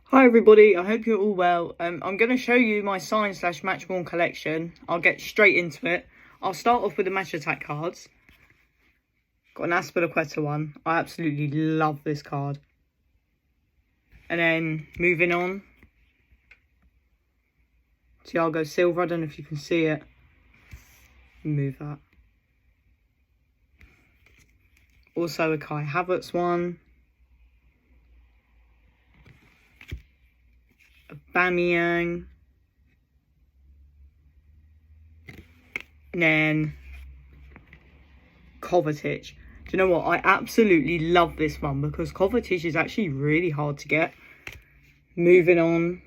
Hi everybody, I hope you're all well. I'm going to show you my signed/matchworn collection. I'll get straight into it. I'll start off with the Match Attack cards. Got an Aspilicueta one. I absolutely love this card. And then moving on, Thiago Silva. I don't know if you can see it. Move that. Also a Kai Havertz one. Aubameyang. And then Kovacic. Do you know what? I absolutely love this one because Kovacic is actually really hard to get. Moving on,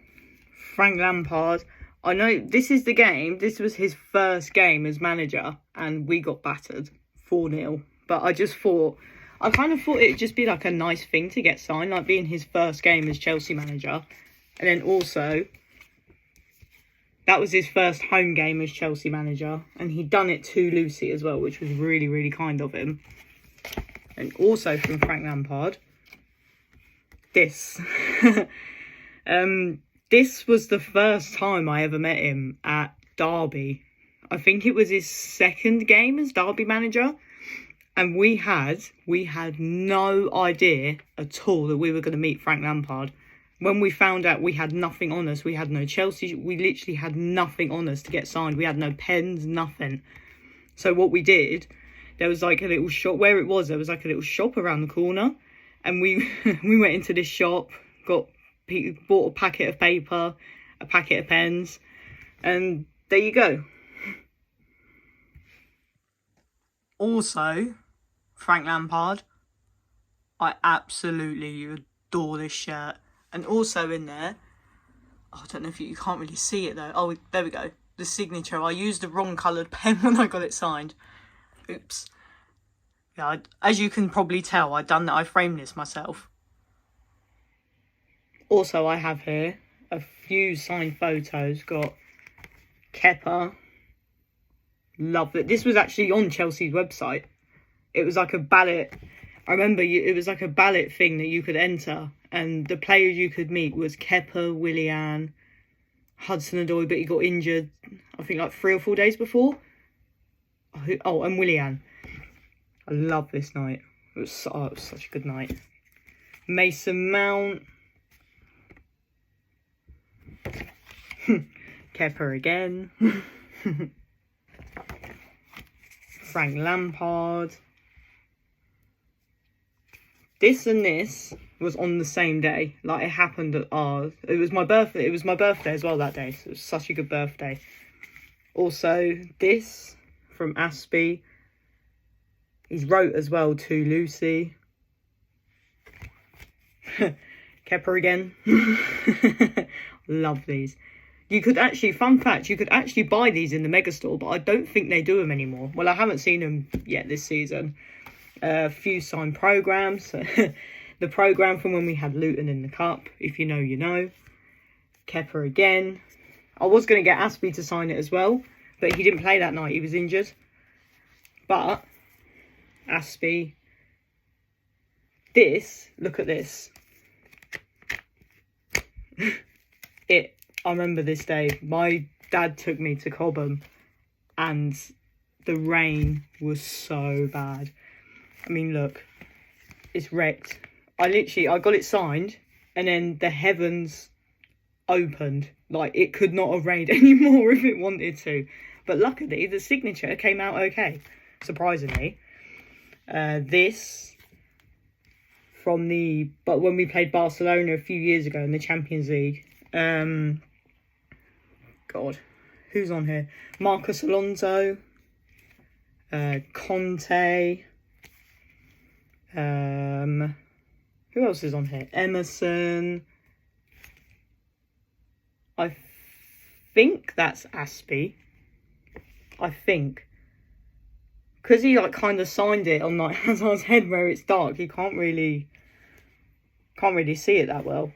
Frank Lampard. I know this is the game. This was his first game as manager and we got battered 4-0. But I kind of thought it'd just be like a nice thing to get signed, like being his first game as Chelsea manager. And then also, that was his first home game as Chelsea manager. And he'd done it to Lucy as well, which was really, really kind of him. And also from Frank Lampard, this. This was the first time I ever met him at Derby. I think it was his second game as Derby manager. And we had no idea at all that we were going to meet Frank Lampard. When we found out we had nothing on us, we had no Chelsea, we literally had nothing on us to get signed. We had no pens, nothing. So what we did, there was like a little shop, where it was, there was like a little shop around the corner. And we went into this shop, bought a packet of paper, a packet of pens, and there you go. Also, Frank Lampard, I absolutely adore this shirt. And also in there, I don't know if you can't really see it though. Oh, there we go. The signature. I used the wrong coloured pen when I got it signed. Oops. Yeah, as you can probably tell, I framed this myself. Also, I have here a few signed photos. Got Kepa. Love it. This was actually on Chelsea's website. It was like a ballot. I remember it was like a ballot thing that you could enter. And the players you could meet was Kepa, Willian, Hudson-Odoi, but he got injured, I think like 3 or 4 days before. Oh, and Willian. I love this night. It was such a good night. Mason Mount. Kepa again. Frank Lampard. This and this was on the same day. Like, it happened at ours. It was my birthday. It was my birthday as well that day. So it was such a good birthday. Also, this from Aspie. He's wrote as well to Lucy. Kepa again. Love these. You could actually, fun fact, you could actually buy these in the Megastore, but I don't think they do them anymore. Well, I haven't seen them yet this season. A few signed programmes. The programme from when we had Luton in the Cup. If you know, you know. Kepa again. I was going to get Aspie to sign it as well, but he didn't play that night. He was injured. But Aspie. This, look at this. I remember this day. My dad took me to Cobham and the rain was so bad. I mean, look, it's wrecked. I got it signed and then the heavens opened. Like, it could not have rained anymore if it wanted to. But luckily, the signature came out okay, surprisingly. This from but when we played Barcelona a few years ago in the Champions League. God, who's on here? Marcus Alonso, Conte. Who else is on here? Emerson. I think that's Aspie. I think. Because he like kind of signed it on like Hazard's head where it's dark. You can't really see it that well.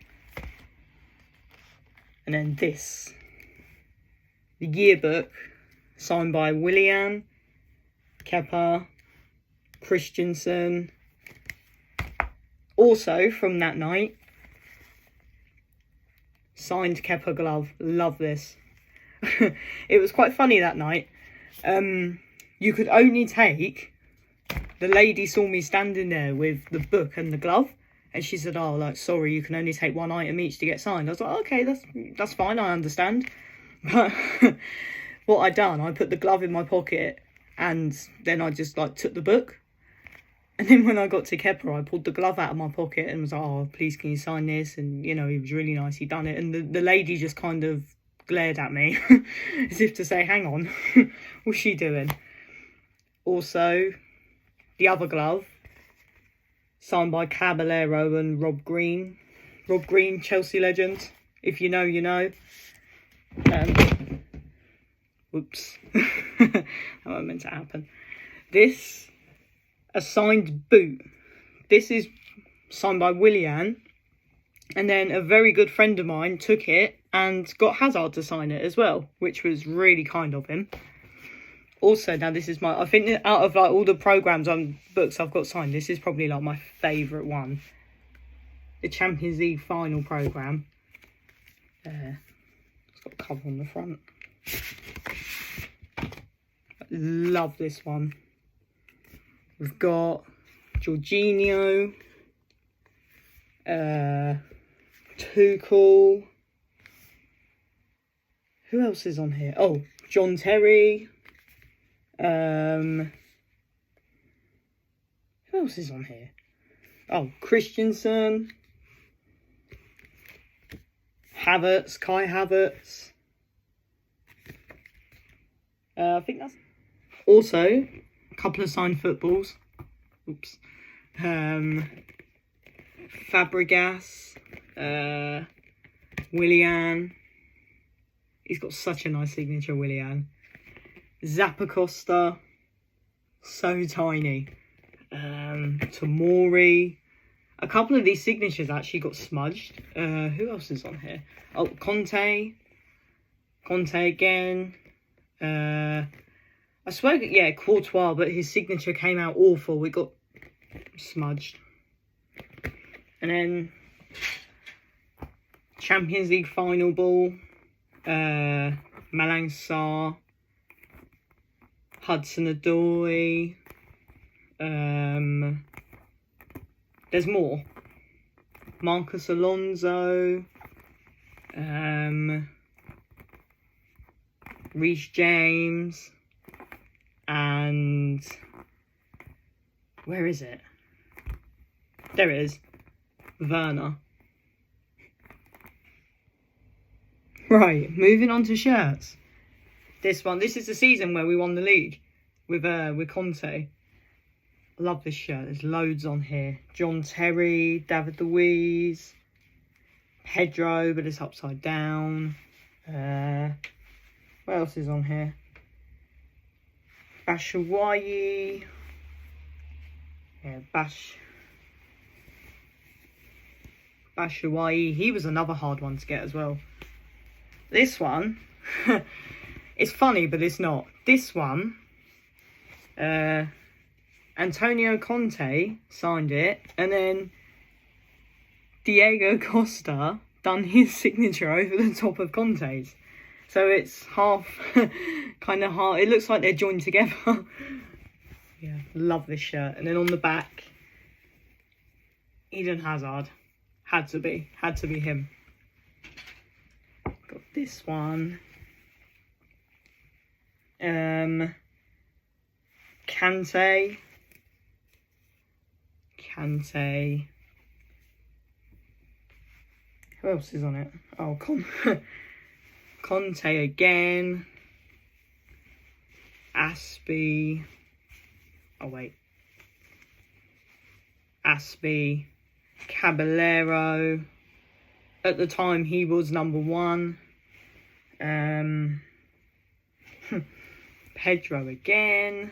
And then this. The yearbook signed by Willian, Kepa, Christensen. Also from that night, signed Kepa glove. Love this. It was quite funny that night. You could only take... The lady saw me standing there with the book and the glove. And she said, oh, like, sorry, you can only take one item each to get signed. I was like, okay, that's fine, I understand. But what I done, I put the glove in my pocket and then I just, like, took the book. And then when I got to Kepa, I pulled the glove out of my pocket and was like, oh, please, can you sign this? And, you know, he was really nice, he done it. And the lady just kind of glared at me as if to say, hang on, what's she doing? Also, the other glove, signed by Caballero and Rob Green. Rob Green, Chelsea legend. If you know, you know. Whoops. That wasn't meant to happen. This, a signed boot. This is signed by Willian. And then a very good friend of mine took it and got Hazard to sign it as well, which was really kind of him. Also, now this is I think out of like all the programmes and books I've got signed, this is probably like my favourite one. The Champions League final programme. It's got a cover on the front. Love this one. We've got Jorginho, Tuchel. Who else is on here? Oh, John Terry. Who else is on here? Oh, Christensen. Havertz, Kai Havertz. I think that's... Also, a couple of signed footballs. Oops. Fabregas. Willian. He's got such a nice signature, Willian. Zappacosta, so tiny. Tomori. A couple of these signatures actually got smudged. Who else is on here? Oh, Conte. Conte again. I swear, yeah, Courtois, but his signature came out awful. It got smudged. And then Champions League final ball. Malang Sarr. Hudson-Odoi. There's more. Marcus Alonso. Reece James. And where is it? There it is. Werner. Right, moving on to shirts. This is the season where we won the league with Conte. Love this shirt. There's loads on here. John Terry, David Luiz, Pedro, but it's upside down. What else is on here? Batshuayi. Yeah, Batshuayi. He was another hard one to get as well. This one, it's funny, but it's not. This one, Antonio Conte signed it, and then Diego Costa done his signature over the top of Conte's. So it's half, kind of hard. It looks like they're joined together. Yeah, love this shirt. And then on the back, Eden Hazard. Had to be him. Got this one. Kante. Who else is on it? Oh, Conte again. Aspie. Oh, wait. Aspie. Caballero. At the time, he was number 1. Pedro again.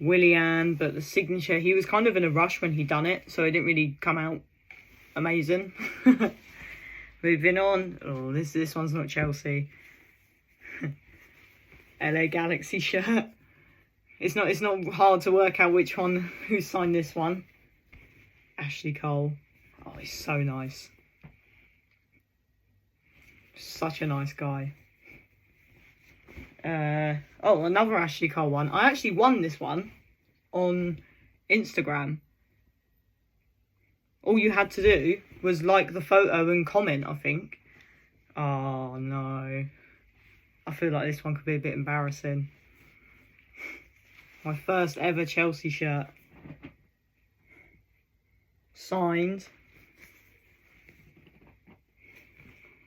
Willian, but the signature, he was kind of in a rush when he done it, so it didn't really come out amazing. Moving on. Oh, this one's not Chelsea. LA Galaxy shirt. It's not hard to work out who signed this one. Ashley Cole. Oh, he's so nice. Such a nice guy. Oh, another Ashley Cole one. I actually won this one on Instagram. All you had to do was like the photo and comment, I think. Oh, no. I feel like this one could be a bit embarrassing. My first ever Chelsea shirt. Signed.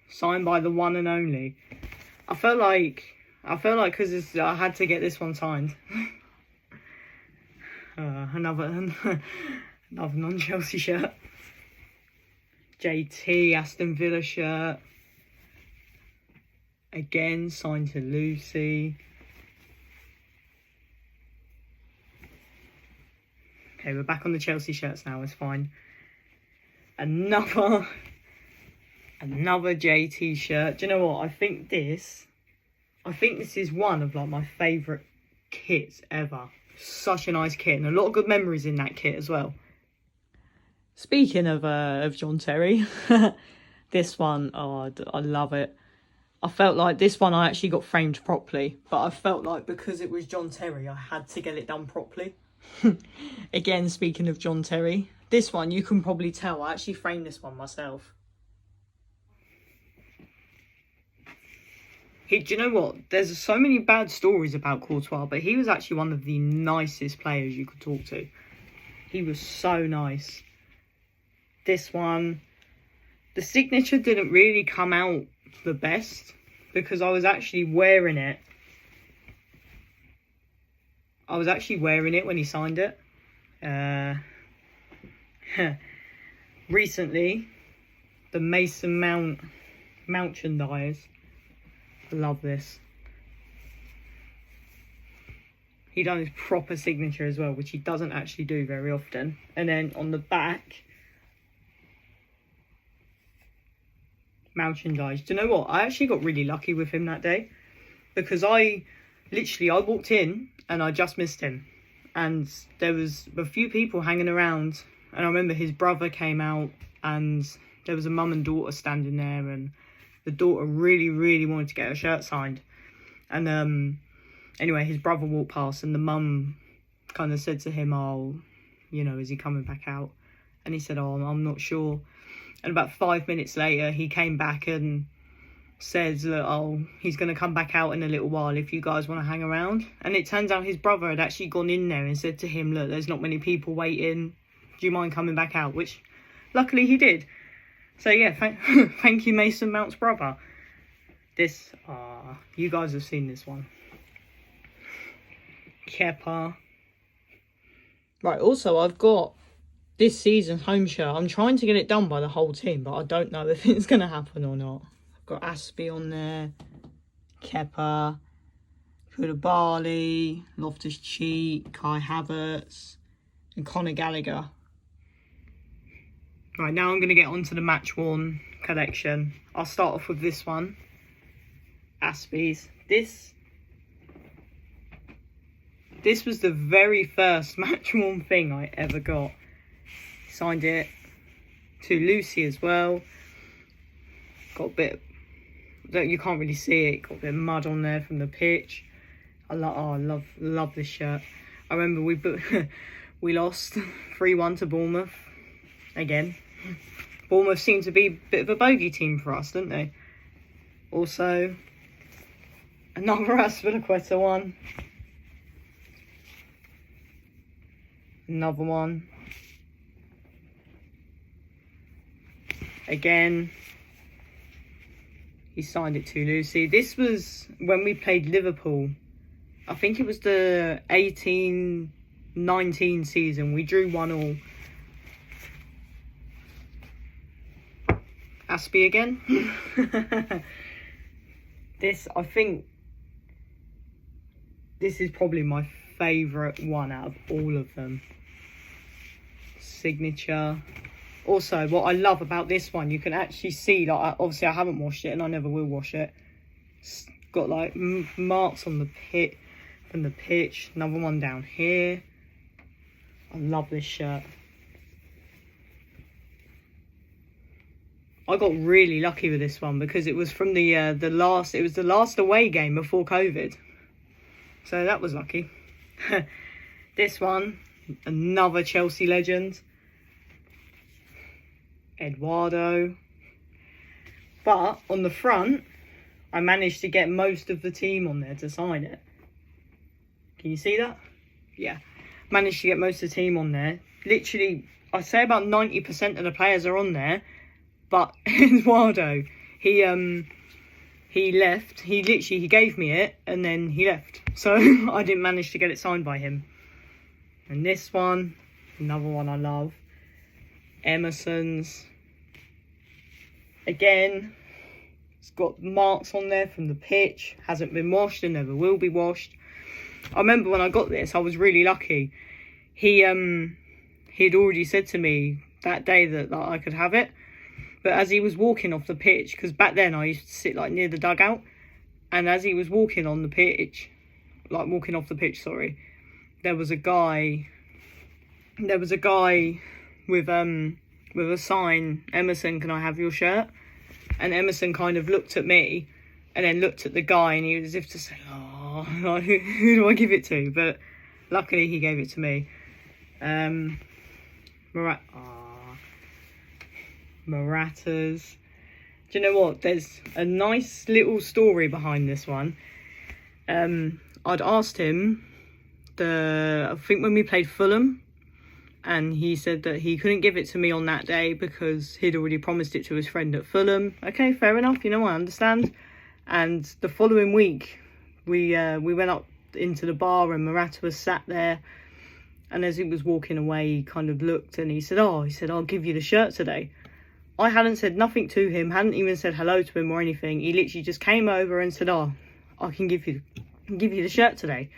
Signed by the one and only. I felt like because I had to get this one signed. Another non-Chelsea shirt. JT Aston Villa shirt. Again, signed to Lucy. Okay, we're back on the Chelsea shirts now, it's fine. Another JT shirt. Do you know what? I think this is one of like my favourite kits ever. Such a nice kit and a lot of good memories in that kit as well. Speaking of John Terry, this one, oh, I love it. I felt like this one I actually got framed properly, but I felt like because it was John Terry, I had to get it done properly. Again, speaking of John Terry, this one you can probably tell I actually framed this one myself. Do you know what? There's so many bad stories about Courtois, but he was actually one of the nicest players you could talk to. He was so nice. This one, the signature didn't really come out the best because I was actually wearing it. I was actually wearing it when he signed it. Recently, the Mason Mount merchandise. Love this. He done his proper signature as well, which he doesn't actually do very often. And then on the back, merchandise. Do you know what? I actually got really lucky with him that day because I walked in and I just missed him. And there was a few people hanging around. And I remember his brother came out and there was a mum and daughter standing there and the daughter really, really wanted to get her shirt signed. And anyway, his brother walked past and the mum kind of said to him, oh, you know, is he coming back out? And he said, oh, I'm not sure. And about 5 minutes later, he came back and said, oh, he's going to come back out in a little while if you guys want to hang around. And it turns out his brother had actually gone in there and said to him, look, there's not many people waiting. Do you mind coming back out? Which, luckily, he did. So, yeah, thank you, Mason Mount's brother. This, you guys have seen this one. Kepa. Right, also, I've got this season's home shirt. I'm trying to get it done by the whole team, but I don't know if it's going to happen or not. I've got Aspie on there, Kepa, Koulibaly, Loftus-Cheek, Kai Havertz, and Conor Gallagher. Right, now I'm going to get onto the match-worn collection. I'll start off with this one. Aspie's. This was the very first match-worn thing I ever got. Signed it to Lucy as well. Got a bit, you can't really see it. Got a bit of mud on there from the pitch. I love this shirt. I remember we lost 3-1 to Bournemouth again. Bournemouth seemed to be a bit of a bogey team for us, didn't they? Also, another Aspilicueta one. Another one. Again, he signed it to Lucy. This was when we played Liverpool. I think it was the 18-19 season. We drew 1-1. Aspie again. I think this is probably my favourite one out of all of them. Signature. Also, what I love about this one, you can actually see, like, obviously I haven't washed it and I never will wash it. It's got like marks on the from the pitch. Another one down here. I love this shirt. I got really lucky with this one because it was from the last away game before COVID. So that was lucky. This one, another Chelsea legend. Eduardo. But on the front, I managed to get most of the team on there to sign it. Can you see that? Yeah. Managed to get most of the team on there. Literally, I'd say about 90% of the players are on there. But Eduardo, he left. He gave me it and then he left. So I didn't manage to get it signed by him. And this one, another one I love. Emerson's. Again, it's got marks on there from the pitch. Hasn't been washed and never will be washed. I remember when I got this, I was really lucky. He'd already said to me that day that I could have it. But as he was walking off the pitch, because back then I used to sit like near the dugout, and as he was walking on the pitch, like walking off the pitch, sorry, there was a guy with a sign, Emerson, can I have your shirt? And Emerson kind of looked at me and then looked at the guy, and he was as if to say, oh, like, who do I give it to? But luckily he gave it to me. Maratas. Do you know what? There's a nice little story behind this one. I'd asked him, I think when we played Fulham, and he said that he couldn't give it to me on that day because he'd already promised it to his friend at Fulham. Okay, fair enough, you know, I understand. And the following week, we went up into the bar and Morata was sat there. And as he was walking away, he kind of looked and he said, I'll give you the shirt today. I hadn't said nothing to him, hadn't even said hello to him or anything. He literally just came over and said, I can give you the shirt today.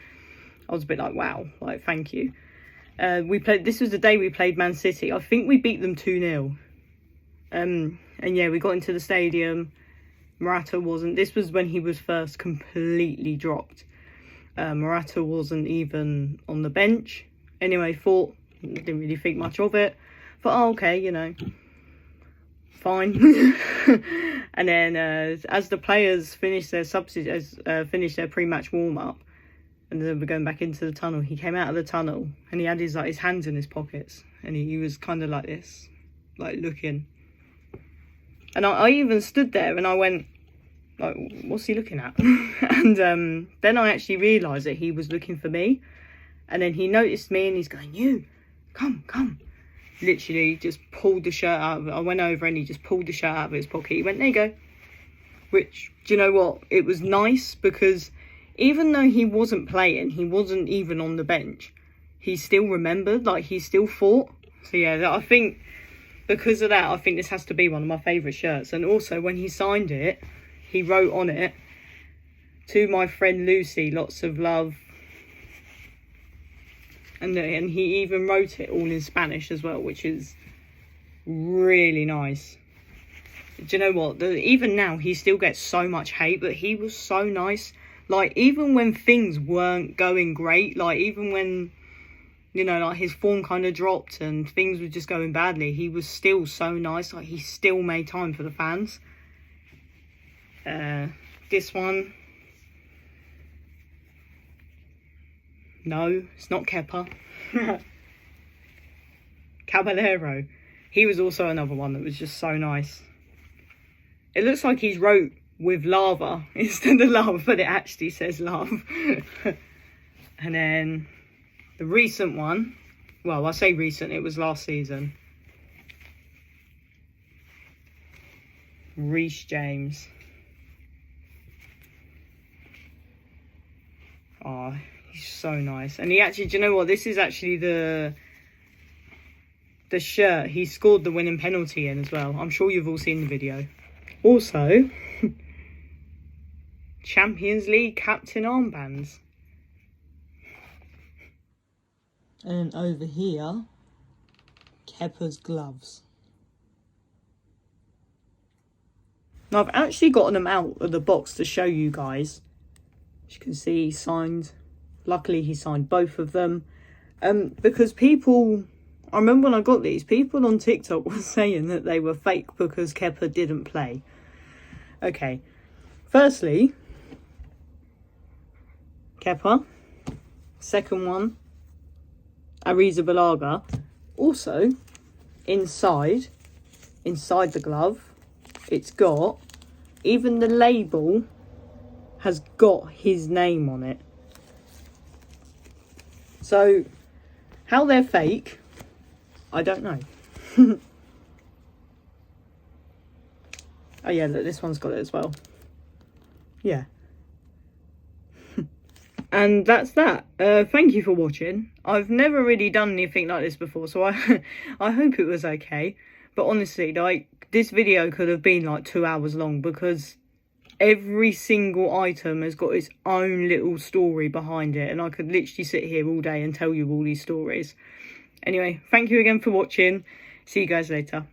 I was a bit like, wow, like, thank you. This was the day we played Man City. I think we beat them 2-0. And yeah, we got into the stadium. Morata wasn't. This was when he was first completely dropped. Morata wasn't even on the bench. Anyway, didn't really think much of it. Thought, okay, you know, fine. And then as the players finished their finished their pre-match warm-up, and then we're going back into the tunnel, he came out of the tunnel and he had his hands in his pockets, and he was kind of like this, like looking. And I even stood there and I went, like, what's he looking at? And then I actually realised that he was looking for me. And then he noticed me and he's going, you, come. Literally just pulled the shirt out of it. I went over and he just pulled the shirt out of his pocket. He went, there you go. Which, do you know what? It was nice because even though he wasn't playing, he wasn't even on the bench, he still remembered, like he still fought. So yeah, I think because of that, I think this has to be one of my favourite shirts. And also when he signed it, he wrote on it, to my friend Lucy, lots of love. And he even wrote it all in Spanish as well, which is really nice. Do you know what? Even now, he still gets so much hate, but he was so nice. Like, even when things weren't going great, like, even when, you know, like, his form kind of dropped and things were just going badly, he was still so nice. Like, he still made time for the fans. This one. No, it's not Kepa. Caballero. He was also another one that was just so nice. It looks like he's wrote with lava instead of love, but it actually says love. And then the recent one, well, I say recent, it was last season. Reece James. Oh, he's so nice. And he actually, do you know what? This is actually the shirt he scored the winning penalty in as well. I'm sure you've all seen the video. Also, Champions League captain armbands. And over here, Kepa's gloves. Now, I've actually gotten them out of the box to show you guys. As you can see, he signed. Luckily, he signed both of them. Because people I remember when I got these, people on TikTok were saying that they were fake because Kepa didn't play. Okay, firstly, Kepa. Second one, Arrizabalaga. Also, inside the glove, it's got, even the label has got his name on it. So, how they're fake, I don't know. Oh yeah, look, this one's got it as well. Yeah. And that's that. Thank you for watching. I've never really done anything like this before, so I hope it was okay. But honestly, like, this video could have been like 2 hours long because every single item has got its own little story behind it, and I could literally sit here all day and tell you all these stories. Anyway, thank you again for watching. See you guys later.